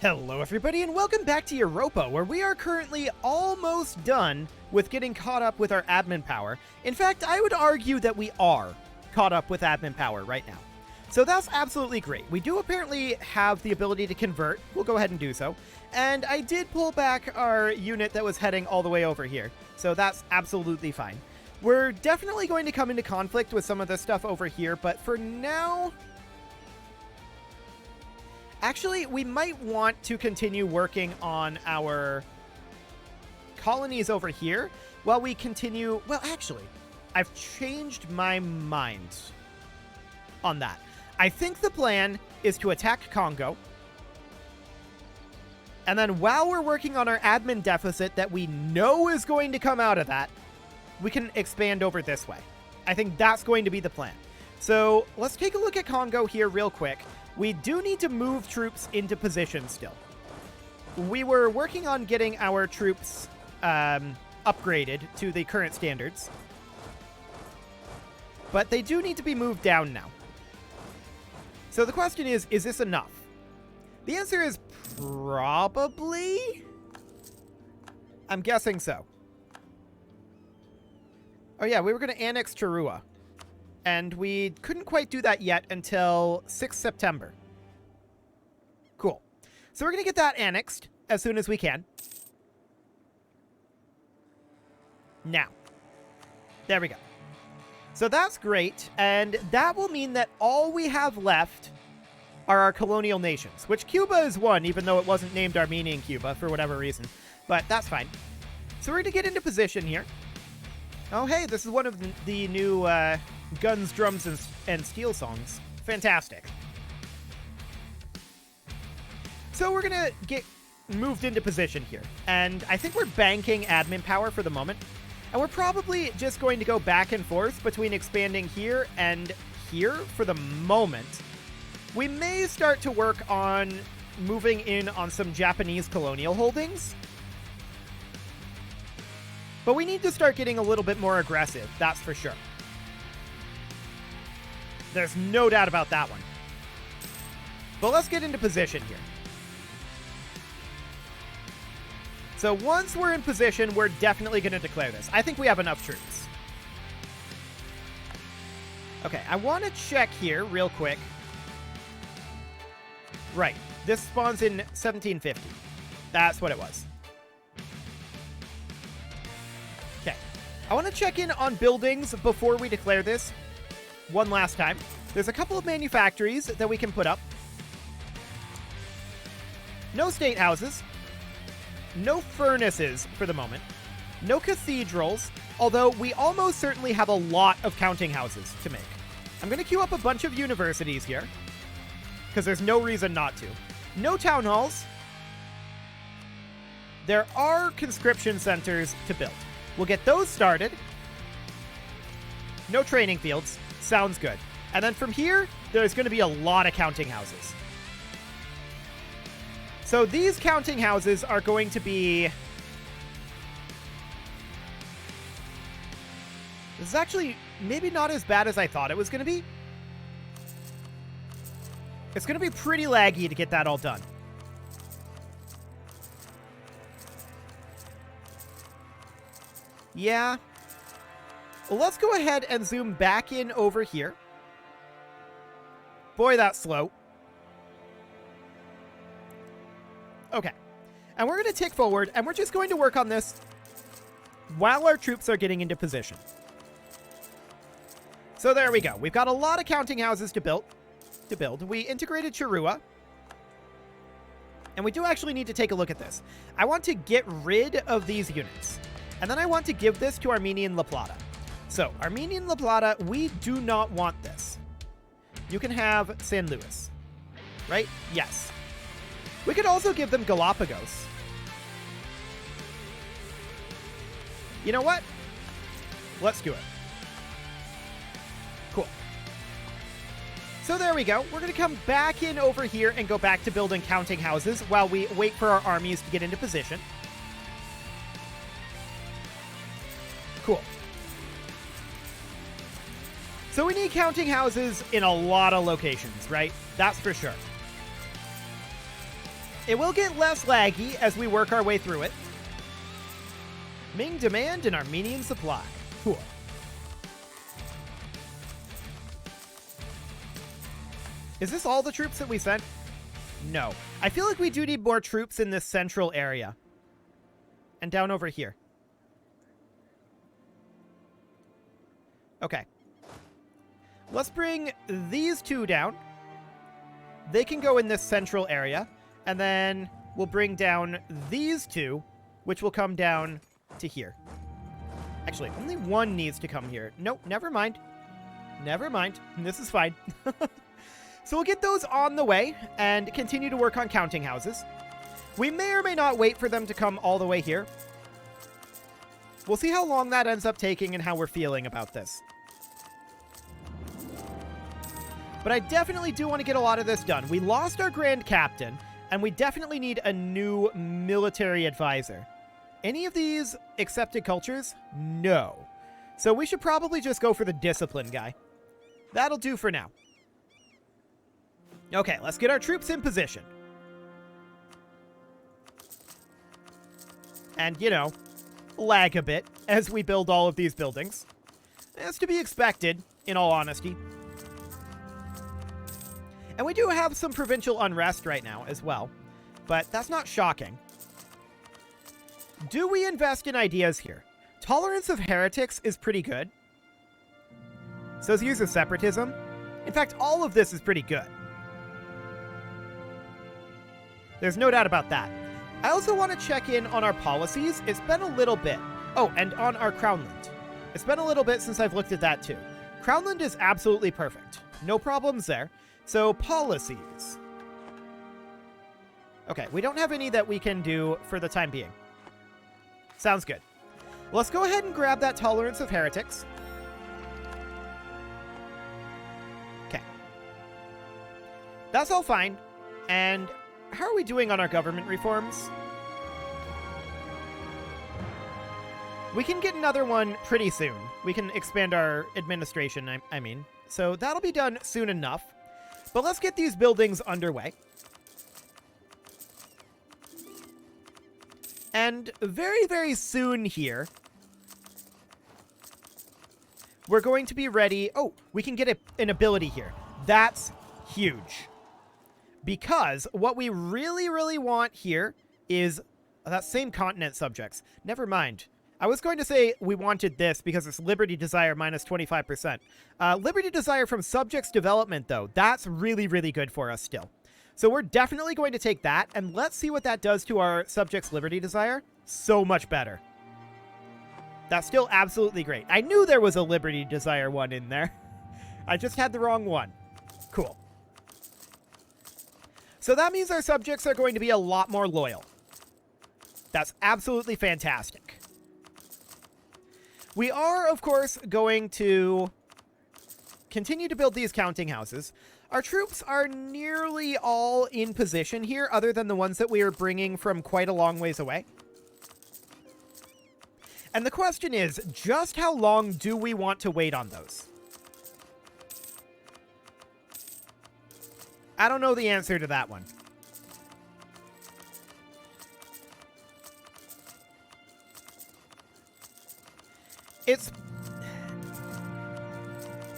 Hello everybody and welcome back to Europa, where we are currently almost done with getting caught up with our admin power. In fact, I would argue that we are caught up with admin power right now. So that's absolutely great. We do apparently have the ability to convert. We'll go ahead and do so. And I did pull back our unit that was heading all the way over here. So that's absolutely fine. We're definitely going to come into conflict with some of this stuff over here, but for now... Actually, we might want to continue working on our colonies over here while we continue... Well, actually, I've changed my mind on that. I think the plan is to attack Congo. And then while we're working on our admin deficit that we know is going to come out of that, we can expand over this way. I think that's going to be the plan. So let's take a look at Congo here real quick. We do need to move troops into position still. We were working on getting our troops upgraded to the current standards. But they do need to be moved down now. So the question is this enough? The answer is probably. I'm guessing so. Oh yeah, we were going to annex Charua. And we couldn't quite do that yet until 6th September. Cool. So we're going to get that annexed as soon as we can. Now. There we go. So that's great. And that will mean that all we have left are our colonial nations. Which Cuba is one, even though it wasn't named Armenian Cuba for whatever reason. But that's fine. So we're going to get into position here. Oh, hey, this is one of the new... Guns, Drums, and Steel songs. Fantastic. So we're gonna get moved into position here. And I think we're banking admin power for the moment. And we're probably just going to go back and forth between expanding here and here for the moment. We may start to work on moving in on some Japanese colonial holdings. But we need to start getting a little bit more aggressive, that's for sure. There's no doubt about that one. But let's get into position here. So once we're in position, we're definitely going to declare this. I think we have enough troops. Okay, I want to check here real quick. Right, this spawns in 1750. That's what it was. Okay, I want to check in on buildings before we declare this. One last time. There's a couple of manufactories that we can put up. No state houses. No furnaces for the moment. No cathedrals, although we almost certainly have a lot of counting houses to make. I'm going to queue up a bunch of universities here, because there's no reason not to. No town halls. There are conscription centers to build. We'll get those started. No training fields. Sounds good. And then from here, there's going to be a lot of counting houses. So these counting houses are going to be... This is actually maybe not as bad as I thought it was going to be. It's going to be pretty laggy to get that all done. Yeah. Well, let's go ahead and zoom back in over here. Boy, that's slow. Okay. And we're going to tick forward, and we're just going to work on this while our troops are getting into position. So there we go. We've got a lot of counting houses to build. We integrated Charua. And we do actually need to take a look at this. I want to get rid of these units. And then I want to give this to Armenian La Plata. So, Armenian La Plata, we do not want this. You can have San Luis. Right? Yes. We could also give them Galapagos. You know what? Let's do it. Cool. So there we go. We're going to come back in over here and go back to building counting houses while we wait for our armies to get into position. Cool. So we need counting houses in a lot of locations, right? That's for sure. It will get less laggy as we work our way through it. Ming demand and Armenian supply. Cool. Is this all the troops that we sent? No. I feel like we do need more troops in this central area. And down over here. Okay. Let's bring these two down. They can go in this central area. And then we'll bring down these two, which will come down to here. Actually, only one needs to come here. Nope, never mind. Never mind. This is fine. So we'll get those on the way and continue to work on counting houses. We may or may not wait for them to come all the way here. We'll see how long that ends up taking and how we're feeling about this. But I definitely do want to get a lot of this done. We lost our Grand Captain, and we definitely need a new military advisor. Any of these accepted cultures? No. So we should probably just go for the discipline guy. That'll do for now. Okay, let's get our troops in position. And, you know, lag a bit as we build all of these buildings. That's to be expected, in all honesty. And we do have some provincial unrest right now as well, but that's not shocking. Do we invest in ideas here? Tolerance of heretics is pretty good. So's use of separatism. In fact, all of this is pretty good. There's no doubt about that. I also want to check in on our policies. It's been a little bit. Oh, and on our Crownland. It's been a little bit since I've looked at that too. Crownland is absolutely perfect. No problems there. So, policies. Okay, we don't have any that we can do for the time being. Sounds good. Let's go ahead and grab that tolerance of heretics. Okay. That's all fine. And how are we doing on our government reforms? We can get another one pretty soon. We can expand our administration, I mean. So that'll be done soon enough. But let's get these buildings underway. And very, very soon here, we're going to be ready. Oh, we can get an ability here. That's huge. Because what we really, really want here is that same continent subjects. Never mind. I was going to say we wanted this because it's Liberty Desire minus 25%. Liberty Desire from subjects development, though, that's really, really good for us still. So we're definitely going to take that, and let's see what that does to our subjects' Liberty Desire. So much better. That's still absolutely great. I knew there was a Liberty Desire one in there. I just had the wrong one. Cool. So that means our subjects are going to be a lot more loyal. That's absolutely fantastic. We are, of course, going to continue to build these counting houses. Our troops are nearly all in position here, other than the ones that we are bringing from quite a long ways away. And the question is, just how long do we want to wait on those? I don't know the answer to that one. It's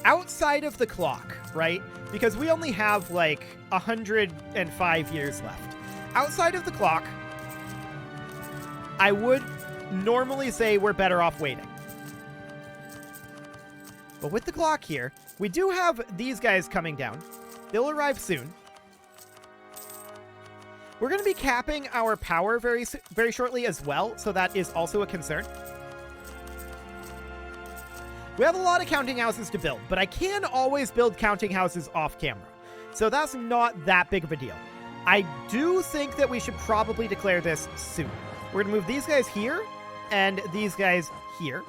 outside of the clock, right? Because we only have like 105 years left. Outside of the clock, I would normally say we're better off waiting. But with the clock here, we do have these guys coming down. They'll arrive soon. We're going to be capping our power very shortly as well, so that is also a concern. We have a lot of counting houses to build, but I can always build counting houses off camera. So that's not that big of a deal. I do think that we should probably declare this soon. We're going to move these guys here and these guys here.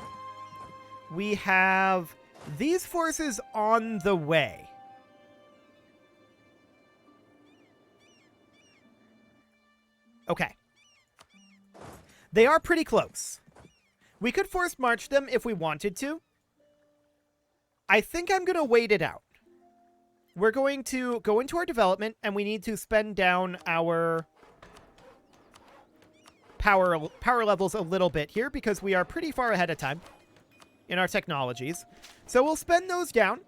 We have these forces on the way. Okay. They are pretty close. We could force march them if we wanted to. I think I'm going to wait it out. We're going to go into our development, and we need to spend down our power levels a little bit here because we are pretty far ahead of time in our technologies. So we'll spend those down.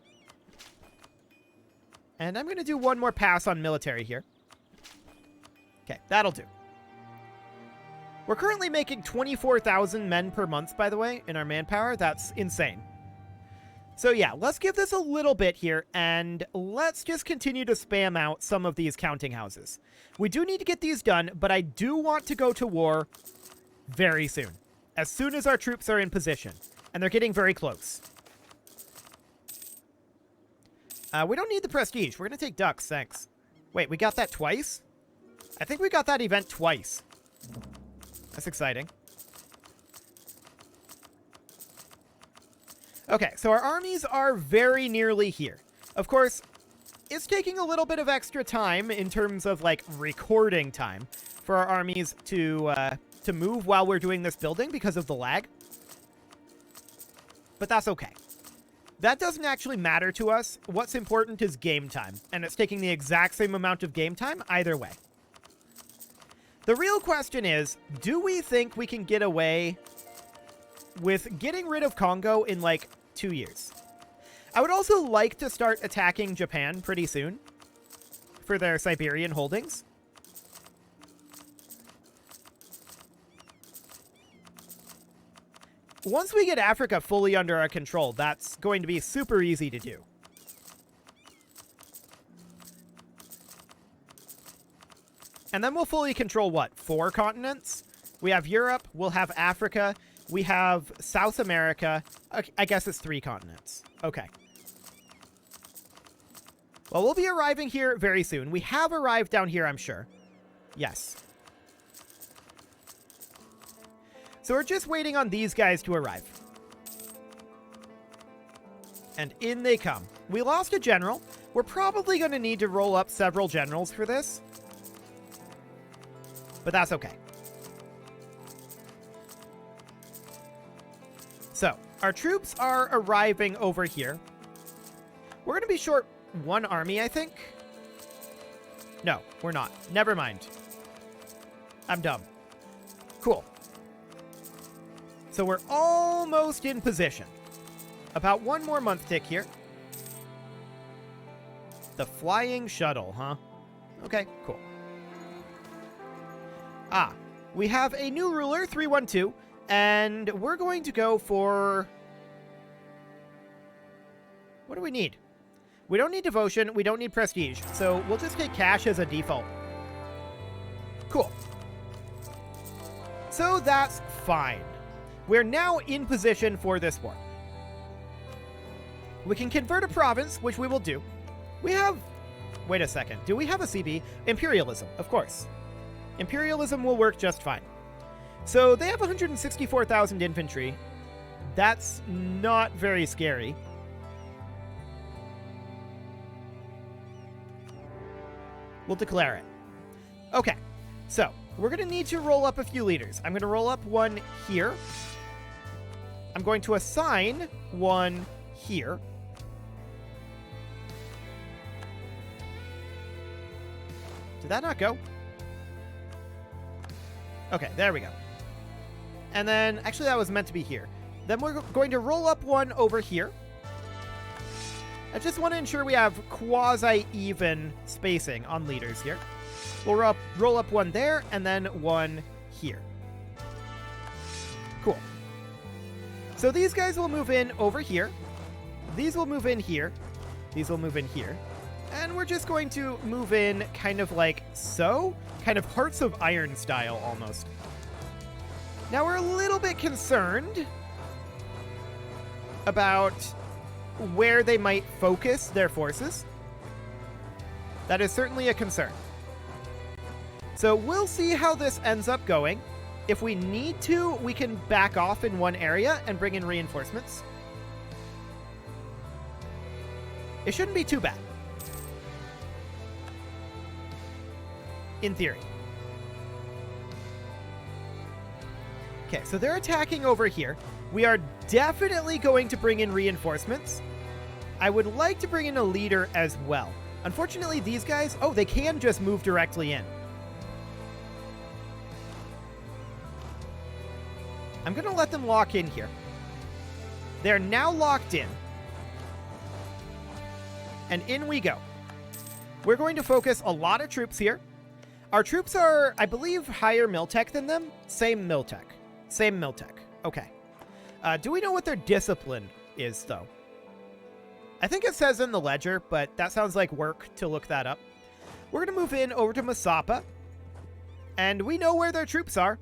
And I'm going to do one more pass on military here. Okay, that'll do. We're currently making 24,000 men per month, by the way, in our manpower. That's insane. So yeah, let's give this a little bit here, and let's just continue to spam out some of these counting houses. We do need to get these done, but I do want to go to war very soon. As soon as our troops are in position, and they're getting very close. We don't need the prestige. We're going to take ducks, thanks. Wait, we got that twice? I think we got that event twice. That's exciting. Okay, so our armies are very nearly here. Of course, it's taking a little bit of extra time in terms of, like, recording time for our armies to move while we're doing this building because of the lag. But that's okay. That doesn't actually matter to us. What's important is game time, and it's taking the exact same amount of game time either way. The real question is, do we think we can get away with getting rid of Congo in, like, 2 years? I would also like to start attacking Japan pretty soon for their Siberian holdings. Once we get Africa fully under our control, that's going to be super easy to do. And then we'll fully control, what, 4 continents? We have Europe, we'll have Africa, we have South America. I guess it's 3 continents. Okay. Well, we'll be arriving here very soon. We have arrived down here, I'm sure. Yes. So we're just waiting on these guys to arrive. And in they come. We lost a general. We're probably going to need to roll up several generals for this. But that's okay. So, our troops are arriving over here. We're going to be short 1 army, I think. No, we're not. Never mind. I'm dumb. Cool. So we're almost in position. About 1 more month tick here. The flying shuttle, huh? Okay, cool. Ah, we have a new ruler, 312, and we're going to go for... What do we need? We don't need devotion, we don't need prestige, so we'll just take cash as a default. Cool. So that's fine. We're now in position for this war. We can convert a province, which we will do. We have... Wait a second. Do we have a CB? Imperialism, of course. Imperialism will work just fine. So they have 164,000 infantry. That's not very scary. We'll declare it. Okay, so we're going to need to roll up a few leaders. I'm going to roll up 1 here. I'm going to assign 1 here. Did that not go? Okay, there we go. And then, actually that was meant to be here. Then we're going to roll up 1 over here. I just want to ensure we have quasi-even spacing on leaders here. We'll roll up 1 there, and then 1 here. Cool. So these guys will move in over here. These will move in here. These will move in here. And we're just going to move in kind of like so. Kind of Hearts of Iron style, almost. Now, we're a little bit concerned about where they might focus their forces. That is certainly a concern. So we'll see how this ends up going. If we need to, we can back off in 1 area and bring in reinforcements. It shouldn't be too bad. In theory. Okay, so they're attacking over here. We are definitely going to bring in reinforcements. I would like to bring in a leader as well. Unfortunately, these guys... Oh, they can just move directly in. I'm going to let them lock in here. They're now locked in. And in we go. We're going to focus a lot of troops here. Our troops are, I believe, higher Miltech than them. Same Miltech. Same Miltech. Okay. Do we know what their discipline is, though? I think it says in the ledger, but that sounds like work to look that up. We're going to move in over to Masapa. And we know where their troops are.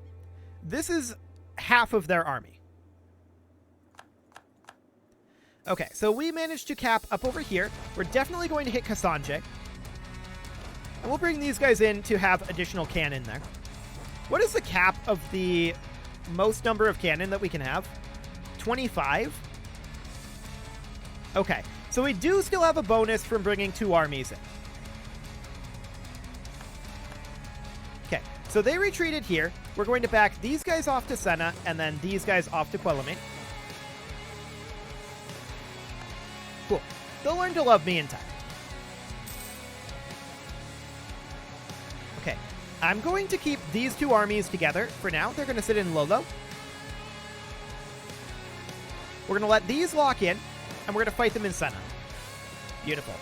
This is half of their army. Okay, so we managed to cap up over here. We're definitely going to hit Kasanje. And we'll bring these guys in to have additional cannon there. What is the cap of the most number of cannon that we can have? 25? Okay, so we do still have a bonus from bringing 2 armies in. Okay, so they retreated here. We're going to back these guys off to Senna and then these guys off to Quelame. Cool. They'll learn to love me in time. Okay, I'm going to keep these 2 armies together for now. They're going to sit in Lolo. We're going to let these lock in, and we're going to fight them in Senna. Beautiful.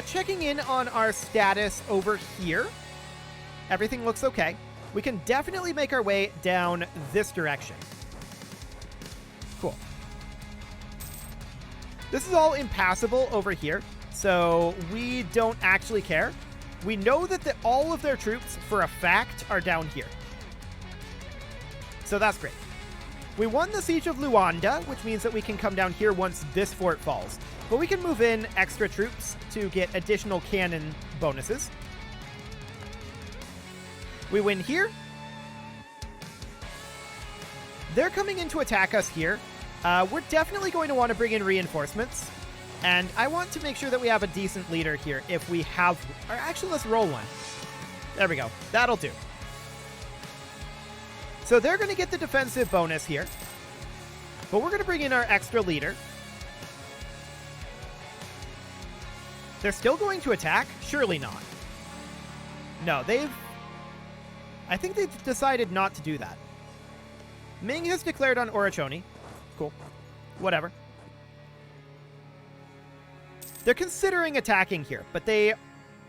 Checking in on our status over here. Everything looks okay. We can definitely make our way down this direction. Cool. This is all impassable over here, so we don't actually care. We know that all of their troops, for a fact, are down here. So that's great. We won the Siege of Luanda, which means that we can come down here once this fort falls. But we can move in extra troops to get additional cannon bonuses. We win here. They're coming in to attack us here. We're definitely going to want to bring in reinforcements. And I want to make sure that we have a decent leader here if we have... Or actually, let's roll one. There we go. That'll do. So they're going to get the defensive bonus here. But we're going to bring in our extra leader. They're still going to attack? Surely not. No, I think they've decided not to do that. Ming has declared on Orachoni. Cool. Whatever. They're considering attacking here, but they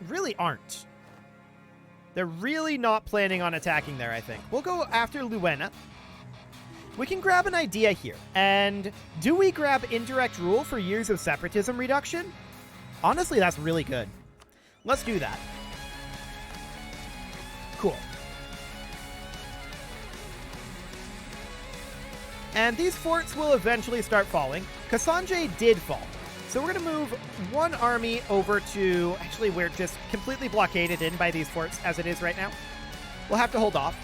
really aren't. They're really not planning on attacking there, I think. We'll go after Luena. We can grab an idea here. And do we grab indirect rule for years of separatism reduction? Honestly, that's really good. Let's do that. Cool. And these forts will eventually start falling. Kasanje did fall. So we're going to move one army over to... Actually, we're just completely blockaded in by these forts as it is right now. We'll have to hold off.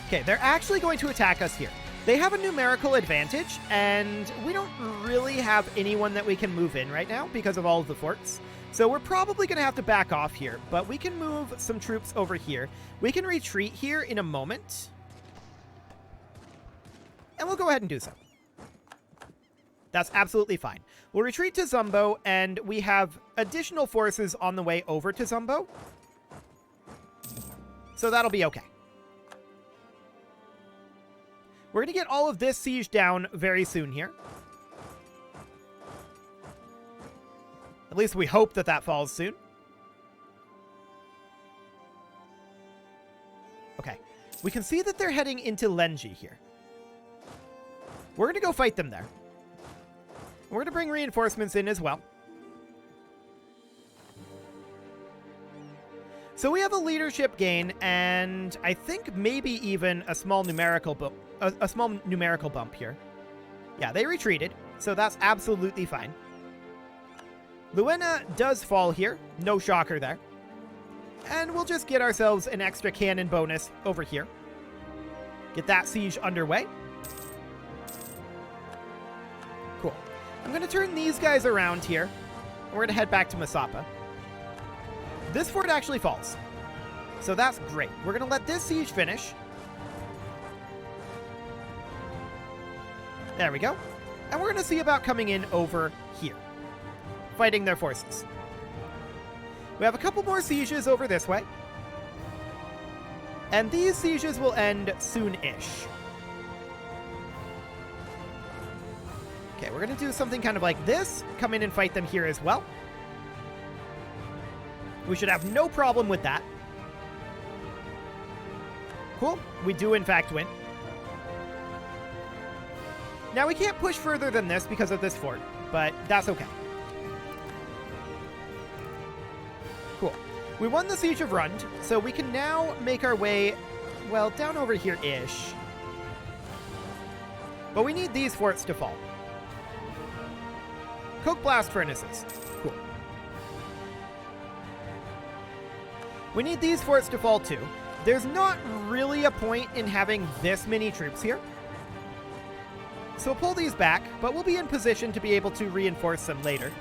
Okay, they're actually going to attack us here. They have a numerical advantage, and we don't really have anyone that we can move in right now because of all of the forts. So we're probably going to have to back off here, but we can move some troops over here. We can retreat here in a moment. And we'll go ahead and do so. That's absolutely fine. We'll retreat to Zumbo, and we have additional forces on the way over to Zumbo. So that'll be okay. We're going to get all of this siege down very soon here. At least we hope that that falls soon. Okay. We can see that they're heading into Lenji here. We're going to go fight them there. We're going to bring reinforcements in as well. So we have a leadership gain, and I think maybe even a small numerical bump here. Yeah, they retreated, so that's absolutely fine. Luena does fall here. No shocker there. And we'll just get ourselves an extra cannon bonus over here. Get that siege underway. Cool. I'm going to turn these guys around here. And we're going to head back to Masapa. This fort actually falls. So that's great. We're going to let this siege finish. There we go. And we're going to see about coming in over here. Fighting their forces. We have a couple more sieges over this way. And these sieges will end soon-ish. Okay, we're going to do something kind of like this. Come in and fight them here as well. We should have no problem with that. Cool. We do, in fact, win. Now, we can't push further than this because of this fort, but that's okay. Cool. We won the Siege of Rund, so we can now make our way, well, down over here-ish. But we need these forts to fall. Coke blast furnaces. Cool. We need these forts to fall too. There's not really a point in having this many troops here. So we'll pull these back, but we'll be in position to be able to reinforce them later.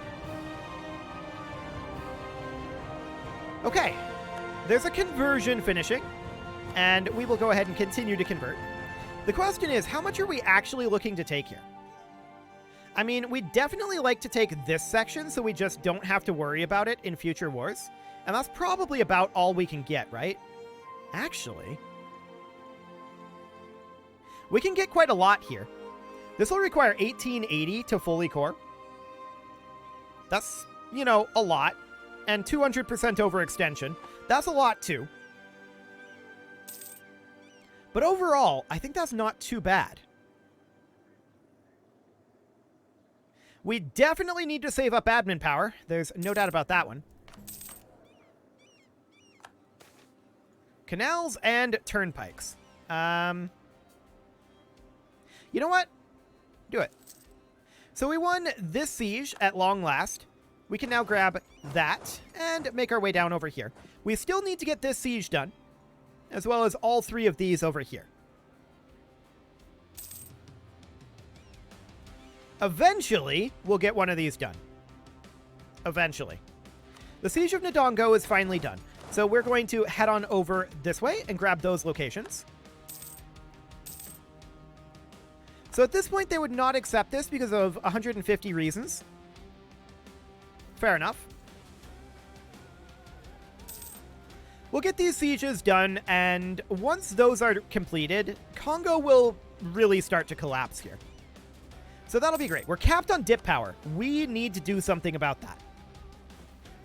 Okay. There's a conversion finishing, and we will go ahead and continue to convert. The question is, how much are we actually looking to take here? I mean, we'd definitely like to take this section so we just don't have to worry about it in future wars. And that's probably about all we can get, right? Actually, we can get quite a lot here. This will require 1880 to fully core. That's, you know, a lot. And 200% overextension. That's a lot too. But overall, I think that's not too bad. We definitely need to save up admin power. There's no doubt about that one. Canals and turnpikes. You know what? Do it. So we won this siege at long last. We can now grab that and make our way down over here. We still need to get this siege done, as well as all three of these over here. Eventually, we'll get one of these done. Eventually. The Siege of Nadongo is finally done. So we're going to head on over this way and grab those locations. So at this point, they would not accept this because of 150 reasons. Fair enough. We'll get these sieges done, and once those are completed, Congo will really start to collapse here. So that'll be great. We're capped on dip power. We need to do something about that.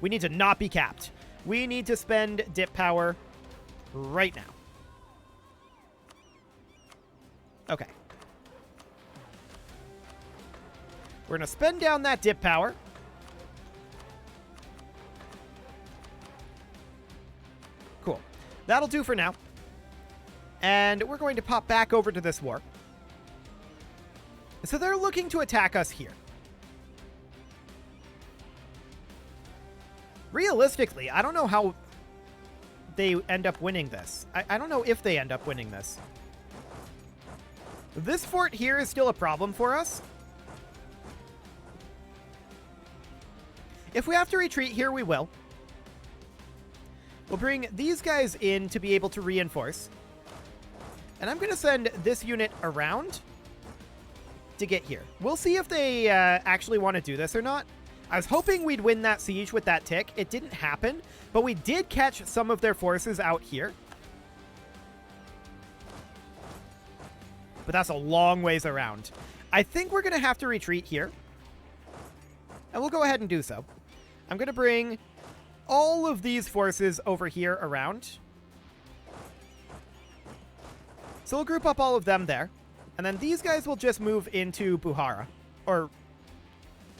We need to not be capped. We need to spend dip power right now. Okay. We're going to spend down that dip power. Cool. That'll do for now. And we're going to pop back over to this war. So they're looking to attack us here. Realistically, I don't know how they end up winning this. I don't know if they end up winning this. This fort here is still a problem for us. If we have to retreat here, we will. We'll bring these guys in to be able to reinforce. And I'm going to send this unit around to get here. We'll see if they actually want to do this or not. I was hoping we'd win that siege with that tick. It didn't happen, but we did catch some of their forces out here. But that's a long ways around. I think we're going to have to retreat here. And we'll go ahead and do so. I'm going to bring all of these forces over here around. So we'll group up all of them there. And then these guys will just move into Buhara. Or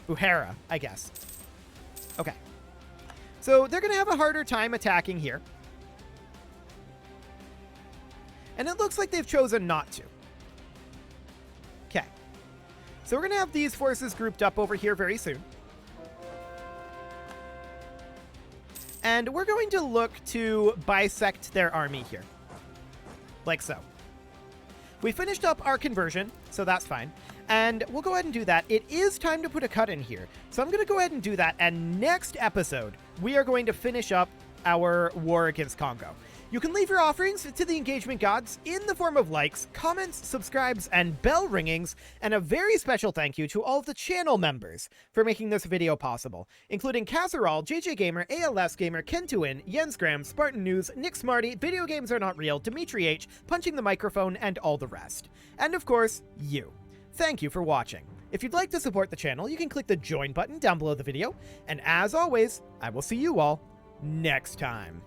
Buhara, I guess. Okay. So they're going to have a harder time attacking here. And it looks like they've chosen not to. Okay. So we're going to have these forces grouped up over here very soon. And we're going to look to bisect their army here. Like so. We finished up our conversion, so that's fine. And we'll go ahead and do that. It is time to put a cut in here. So I'm going to go ahead and do that. And next episode, we are going to finish up our war against Congo. You can leave your offerings to the engagement gods in the form of likes, comments, subscribes, and bell ringings, and a very special thank you to all of the channel members for making this video possible, including Casserole, JJ Gamer, ALS Gamer, Kentuin, Jensgram, Spartan News, Nick Smarty, Video Games Are Not Real, Dimitri H, Punching the Microphone, and all the rest. And of course, you. Thank you for watching. If you'd like to support the channel, you can click the join button down below the video, and as always, I will see you all next time.